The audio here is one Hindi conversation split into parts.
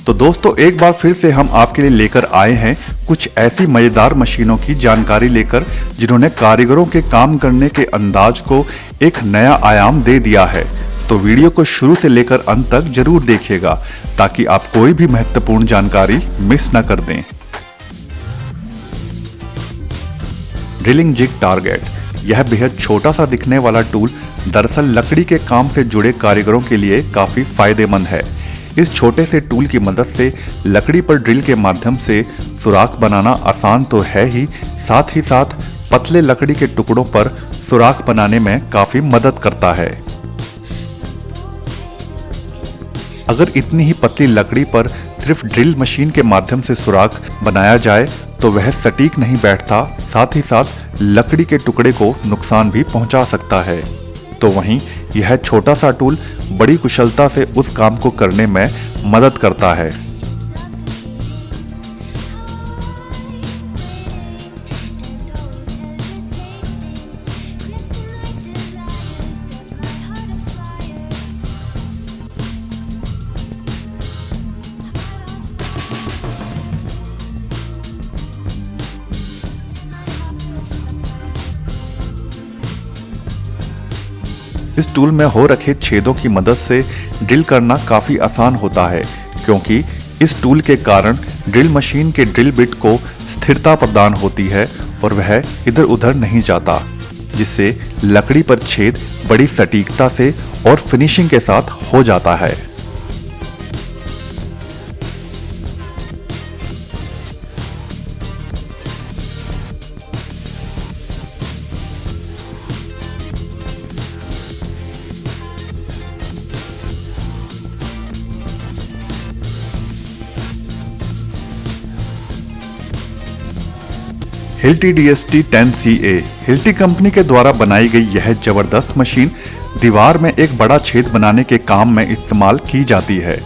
तो दोस्तों एक बार फिर से हम आपके लिए लेकर आए हैं कुछ ऐसी मजेदार मशीनों की जानकारी लेकर जिन्होंने कारीगरों के काम करने के अंदाज को एक नया आयाम दे दिया है। तो वीडियो को शुरू से लेकर अंत तक जरूर देखिएगा ताकि आप कोई भी महत्वपूर्ण जानकारी मिस न कर दें। ड्रिलिंग जिग टारगेट, यह बेहद छोटा सा दिखने वाला टूल दरअसल लकड़ी के काम से जुड़े कारीगरों के लिए काफी फायदेमंद है। इस छोटे से टूल की मदद से लकड़ी पर ड्रिल के माध्यम से सुराख बनाना आसान तो है ही साथ पतले लकड़ी के टुकड़ों पर सुराख बनाने में काफी मदद करता है। अगर इतनी ही पतली लकड़ी पर सिर्फ ड्रिल मशीन के माध्यम से सुराख बनाया जाए तो वह सटीक नहीं बैठता, साथ ही साथ लकड़ी के टुकड़े को नुकसान भी पहुंचा सकता है। तो वहीं यह छोटा सा टूल बड़ी कुशलता से उस काम को करने में मदद करता है। इस टूल में हो रखे छेदों की मदद से ड्रिल करना काफी आसान होता है, क्योंकि इस टूल के कारण ड्रिल मशीन के ड्रिल बिट को स्थिरता प्रदान होती है और वह इधर उधर नहीं जाता, जिससे लकड़ी पर छेद बड़ी सटीकता से और फिनिशिंग के साथ हो जाता है। Hilti DST 10CA Hilti company के द्वारा बनाई गई यह जबरदस्त मशीन दीवार में एक बड़ा छेद बनाने के काम में इस्तेमाल की जाती है।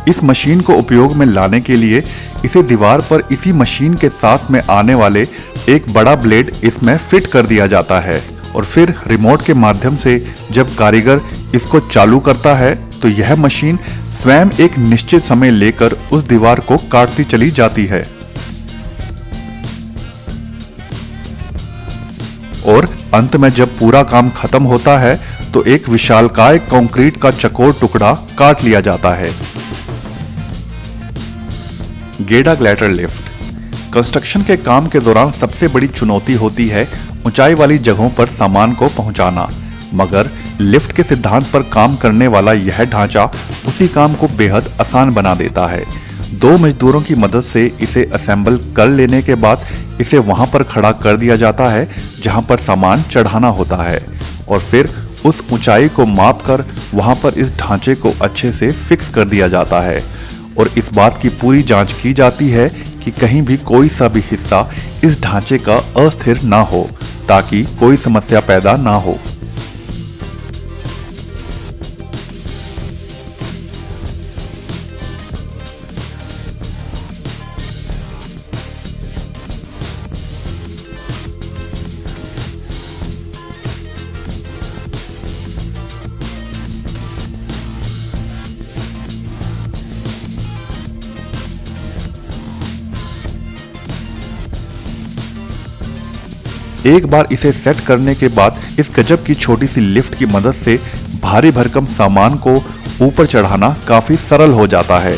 इस मशीन को उपयोग में लाने के लिए इसे दीवार पर इसी मशीन के साथ में आने वाले एक बड़ा ब्लेड इसमें फिट कर दिया जाता है और फिर रिमोट के माध्यम से जब कारीगर इसको चालू करता है तो यह मशीन स्वयं एक निश्चित समय लेकर उस दीवार को काटती चली जाती है और अंत में जब पूरा काम खत्म होता है तो एक विशालकाय कंक्रीट का चौकोर टुकड़ा काट लिया जाता है। गेड़ा ग्लैटर लिफ्ट, कंस्ट्रक्शन के काम के दौरान सबसे बड़ी चुनौती होती है ऊंचाई वाली जगहों पर सामान को पहुंचाना, मगर लिफ्ट के सिद्धांत पर काम करने वाला यह ढांचा उसी काम को बेहद आसान बना देता है। 2 मजदूरों की मदद से इसे असेंबल कर लेने के बाद इसे वहां पर खड़ा कर दिया जाता है जहां पर सामान चढ़ाना होता है और फिर उस ऊंचाई को मापकर वहां पर इस ढांचे को अच्छे से फिक्स कर दिया जाता है और इस बात की पूरी जांच की जाती है कि कहीं भी कोई सा भी हिस्सा इस ढांचे का अस्थिर ना हो ताकि कोई समस्या पैदा ना हो। एक बार इसे सेट करने के बाद इस गजब की छोटी सी लिफ्ट की मदद से भारी भरकम सामान को ऊपर चढ़ाना काफी सरल हो जाता है।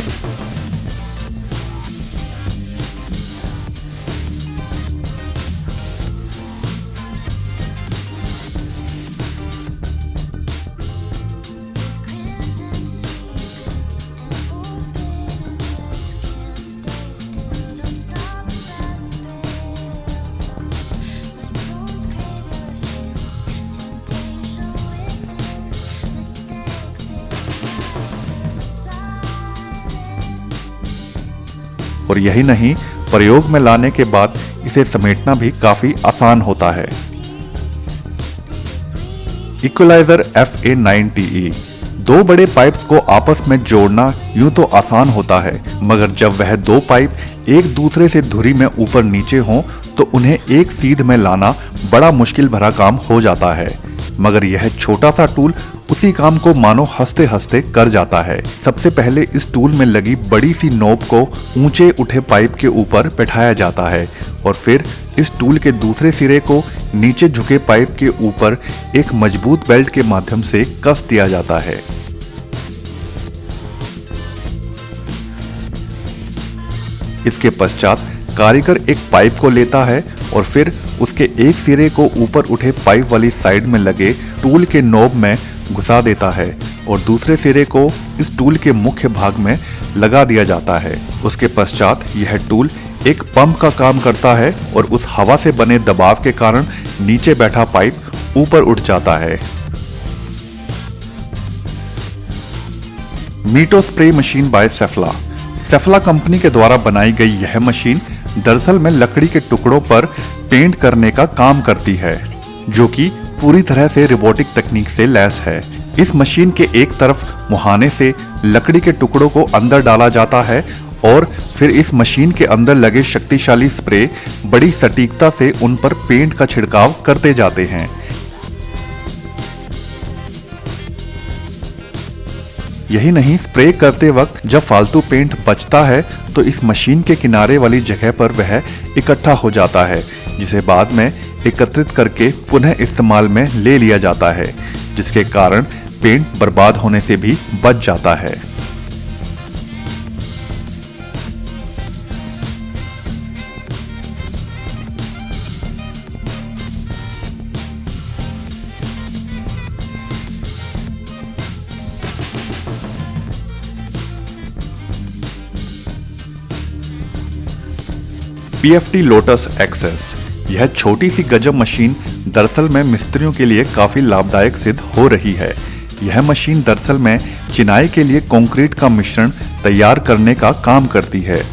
और यही नहीं, प्रयोग में लाने के बाद इसे समेटना भी काफी आसान होता है। इक्वलाइजर FA9TE, 2 बड़े पाइप्स को आपस में जोड़ना यूं तो आसान होता है, मगर जब वह 2 पाइप एक दूसरे से धुरी में ऊपर नीचे हों तो उन्हें एक सीध में लाना बड़ा मुश्किल भरा काम हो जाता है। मगर यह छोटा सा टूल उसी काम को मानो हंसते हंसते कर जाता है। सबसे पहले इस टूल में लगी बड़ी सी नोब को ऊंचे उठे पाइप के ऊपर बैठाया जाता है और फिर इस टूल के दूसरे सिरे को नीचे झुके पाइप के ऊपर एक मजबूत बेल्ट के माध्यम से कस दिया जाता है। इसके पश्चात कारीगर एक पाइप को लेता है और फिर उसके एक सिरे को ऊपर उठे पाइप वाली साइड में लगे टूल के नोब में घुसा देता है और दूसरे सिरे को इस टूल के मुख्य भाग में लगा दिया जाता है। उसके पश्चात यह टूल एक पंप का काम करता है और उस हवा से बने दबाव के कारण नीचे बैठा पाइप ऊपर उठ जाता है। मीटो स्प्रे मशीन बाय सेफ्ला। सेफ्ला कंपनी के द्वारा बनाई गई यह मशीन दरअसल में लकड़ी के टुकड़ों पर पेंट करने का काम करती है, जो कि पूरी तरह से रोबोटिक तकनीक से लैस है। इस मशीन के एक तरफ मुहाने से लकड़ी के टुकड़ों को अंदर डाला जाता है और फिर इस मशीन के अंदर लगे शक्तिशाली स्प्रे बड़ी सटीकता से उन पर पेंट का छिड़काव करते जाते हैं। यही नहीं, स्प्रे करते वक्त जब फालतू पेंट बचता है तो इस मशीन के किनारे वाली जगह पर वह इकट्ठा हो जाता है, जिसे बाद में एकत्रित करके पुनः इस्तेमाल में ले लिया जाता है, जिसके कारण पेंट बर्बाद होने से भी बच जाता है। PFT lotus access. यह छोटी सी गजब मशीन दरअसल में मिस्त्रियों के लिए काफी लाभदायक सिद्ध हो रही है। यह मशीन दरअसल में चिनाई के लिए कंक्रीट का मिश्रण तैयार करने का काम करती है।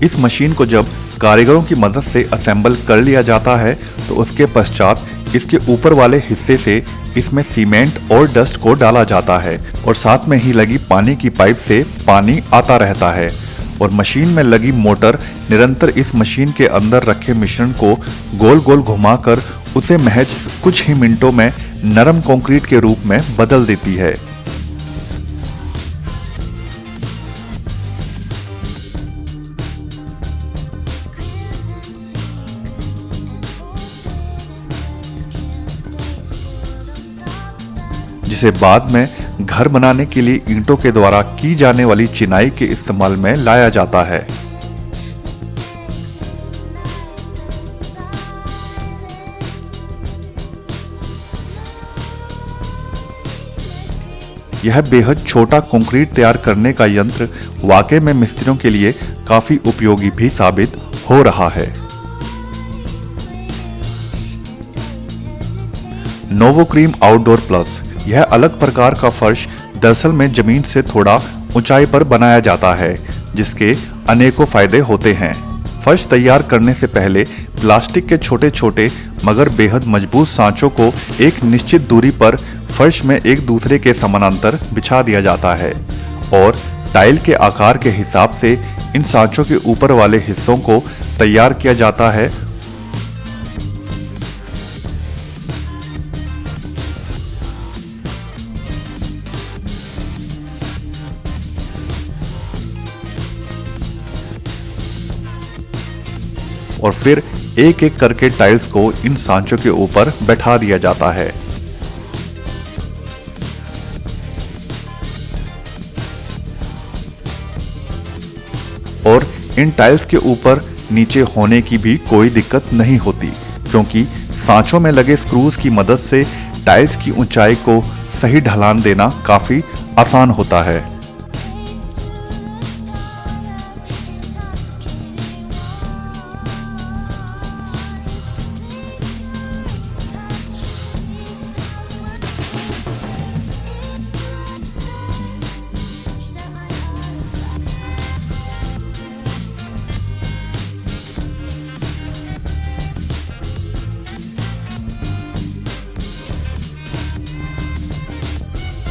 इस मशीन को जब कारीगरों की मदद से असेंबल कर लिया जाता है तो उसके पश्चात इसके ऊपर वाले हिस्से से इसमें सीमेंट और डस्ट को डाला जाता है और साथ में ही लगी पानी की पाइप से पानी आता रहता है और मशीन में लगी मोटर निरंतर इस मशीन के अंदर रखे मिश्रण को गोल गोल घुमाकर उसे महज कुछ ही मिनटों में नरम कंक्रीट के रूप में बदल देती है। जिसे बाद में घर बनाने के लिए ईंटों के द्वारा की जाने वाली चिनाई के इस्तेमाल में लाया जाता है। यह बेहद छोटा कंक्रीट तैयार करने का यंत्र वाकई में मिस्त्रियों के लिए काफी उपयोगी भी साबित हो रहा है। नोवोक्रीम आउटडोर प्लस। यह अलग प्रकार का फर्श दरअसल में जमीन से थोड़ा ऊंचाई पर बनाया जाता है, जिसके अनेकों फायदे होते हैं। फर्श तैयार करने से पहले प्लास्टिक के छोटे छोटे मगर बेहद मजबूत सांचों को एक निश्चित दूरी पर फर्श में एक दूसरे के समानांतर बिछा दिया जाता है और टाइल के आकार के हिसाब से इन सांचों के ऊपर वाले हिस्सों को तैयार किया जाता है। और फिर एक एक करके टाइल्स को इन सांचों के ऊपर बैठा दिया जाता है। और इन टाइल्स के ऊपर नीचे होने की भी कोई दिक्कत नहीं होती, क्योंकि सांचों में लगे स्क्रूज की मदद से टाइल्स की ऊंचाई को सही ढलान देना काफी आसान होता है।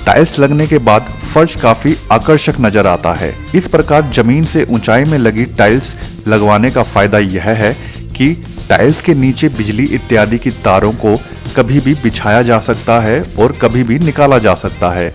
टाइल्स लगने के बाद फर्श काफी आकर्षक नजर आता है। इस प्रकार जमीन से ऊंचाई में लगी टाइल्स लगवाने का फायदा यह है कि टाइल्स के नीचे बिजली इत्यादि की तारों को कभी भी बिछाया जा सकता है और कभी भी निकाला जा सकता है।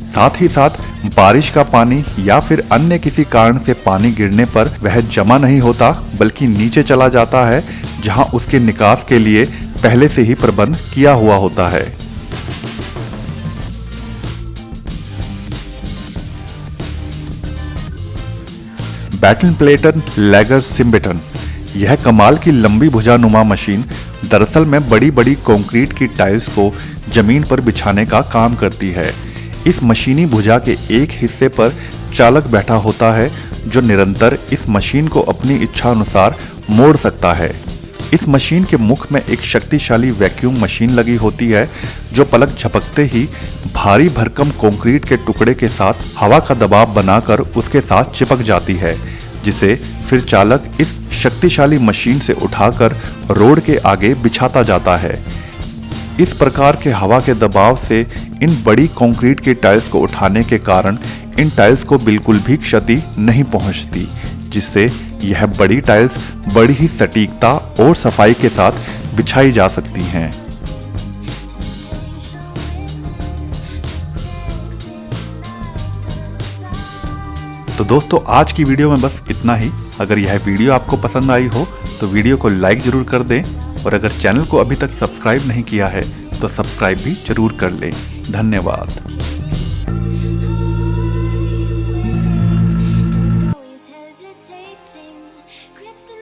साथ ही साथ बारिश का पानी या फिर अन्य किसी कारण से पानी गिरने पर वह जमा नहीं होता बल्कि नीचे चला जाता है, जहां उसके निकास के लिए पहले से ही प्रबंध किया हुआ होता है। बैटन प्लेटन लैगर सिम्बेटन, यह कमाल की लंबी भुजानुमा मशीन दरअसल में बड़ी बड़ी कंक्रीट की टाइल्स को जमीन पर बिछाने का काम करती है। इस मशीनी भुजा के एक हिस्से पर चालक बैठा होता है जो निरंतर इस मशीन को अपनी इच्छा अनुसार मोड़ सकता है। इस मशीन के मुख में एक शक्तिशाली वैक्यूम मशीन लगी होती है जो पलक झपकते ही भारी भरकम कंक्रीट के टुकड़े के साथ हवा का दबाव बनाकर उसके साथ चिपक जाती है, जिसे फिर चालक इस शक्तिशाली मशीन से उठाकर रोड के आगे बिछाता जाता है। इस प्रकार के हवा के दबाव से इन बड़ी कंक्रीट की टाइल्स को उठाने के कारण इन टाइल्स को बिल्कुल भी क्षति नहीं पहुंचती, जिससे यह बड़ी टाइल्स बड़ी ही सटीकता और सफाई के साथ बिछाई जा सकती हैं। तो दोस्तों, आज की वीडियो में बस इतना ही। अगर यह वीडियो आपको पसंद आई हो तो वीडियो को लाइक जरूर कर दें, और अगर चैनल को अभी तक सब्सक्राइब नहीं किया है तो सब्सक्राइब भी जरूर कर लें। धन्यवाद।